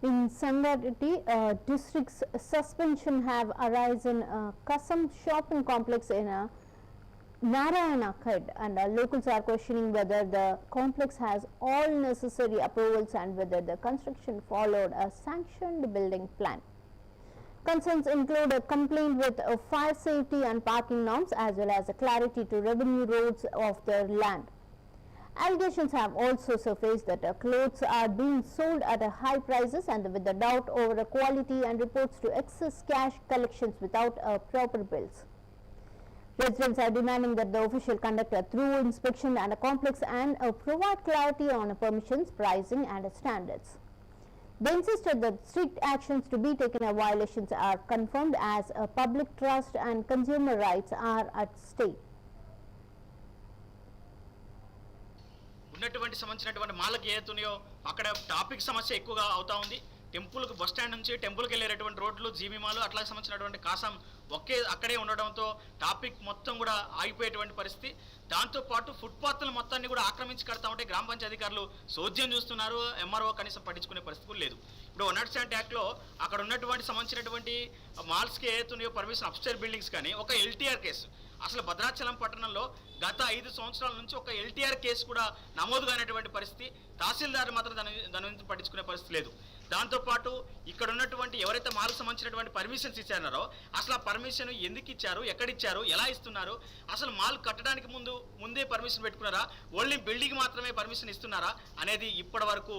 In Sangareddy district's suspension have arisen Kasam shopping complex in Narayana Khed, and locals are questioning whether the complex has all necessary approvals and whether the construction followed a sanctioned building plan. Concerns include a complaint with fire safety and parking norms as well as a clarity to revenue roads of their land. Allegations have also surfaced that clothes are being sold at high prices and with the doubt over quality and reports to excess cash collections without proper bills. Residents are demanding that the official conduct a thorough inspection and a complex and provide clarity on permissions, pricing and standards. They insisted that strict actions to be taken if violations are confirmed as public trust and consumer rights are at stake. ఉన్నటువంటి సంబంధించినటువంటి మాలకు ఏతున్నాయో అక్కడ traffic సమస్య ఎక్కువగా అవుతా ఉంది. టెంపుల్కి bus stand నుంచి టెంపుల్కి వెళ్ళేటటువంటి రోడ్లు జీబీమాలు అట్లా సంబంధించినటువంటి కాసం అక్కడే ఉండడంతో ట్రాఫిక్ మొత్తం కూడా ఆగిపోయేటువంటి పరిస్థితి. దాంతోపాటు ఫుట్పాత్లు మొత్తాన్ని కూడా ఆక్రమించి కడతా ఉంటే గ్రామ పంచాయతీ అధికారులు సోద్యం చూస్తున్నారు. ఎంఆర్ఓ కనీసం పట్టించుకునే పరిస్థితి లేదు. ఇప్పుడు 107 యాక్ట్లో అక్కడ ఉన్నటువంటి సంబంధించినటువంటి మాల్స్కి ఏతున్నాయో పర్మిషన్ అప్స్టైర్ బిల్డింగ్స్ కానీ ఒక ఎల్టీఆర్ కేసు అసలు భద్రాచలం పట్టణంలో గత 5 సంవత్సరాల నుంచి ఒక ఎల్టీఆర్ కేసు కూడా నమోదు కానటువంటి పరిస్థితి. తహసీల్దార్ మాత్రం దాని గురించి పట్టించుకునే పరిస్థితి లేదు. దాంతోపాటు ఇక్కడ ఉన్నటువంటి ఎవరైతే మాలకు సంబంధించినటువంటి పర్మిషన్స్ ఇచ్చారో అసలు ఆ పర్మిషన్ ఎందుకు ఇచ్చారు, ఎక్కడిచ్చారు, ఎలా ఇస్తున్నారు, అసలు మాల్ కట్టడానికి ముందే పర్మిషన్ పెట్టుకున్నారా, ఓన్లీ బిల్డింగ్ మాత్రమే పర్మిషన్ ఇస్తున్నారా అనేది ఇప్పటి వరకు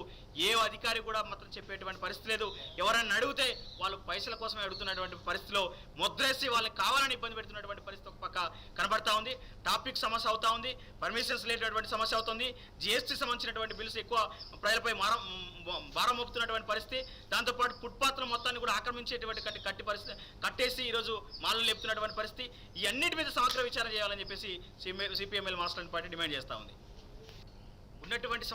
ఏ అధికారి కూడా మాత్రం చెప్పేటువంటి పరిస్థితి లేదు. ఎవరైనా అడిగితే వాళ్ళు పైసల కోసమే అడుగుతున్నటువంటి పరిస్థితిలో ముద్రేసి వాళ్ళకి కావాలని ఇబ్బంది పెడుతున్నటువంటి పరిస్థితి ఒక పక్క కనబడతా ఉంది. ట్రాఫిక్ సమస్య అవుతా ఉంది, పర్మిషన్స్ లేనటువంటి సమస్య అవుతుంది, జిఎస్టీ సంబంధించినటువంటి బిల్స్ ఎక్కువ ప్రజలపై భారం మోపుతున్నటువంటి పరిస్థితి. దాంతోపాటు ఫుట్పాత్లు మొత్తాన్ని కూడా ఆక్రమించేటువంటి కట్టేసి ఈరోజు మాల్లో లేపుతున్నటువంటి పరిస్థితి. ఈ అన్నిటి మీద సమగ్ర విచారణ చేయాలని చెప్పేసి సిపిఎంఎల్ మాస్టర్ పార్టీ డిమాండ్ చేస్తూ ఉంది. ఉన్నటువంటి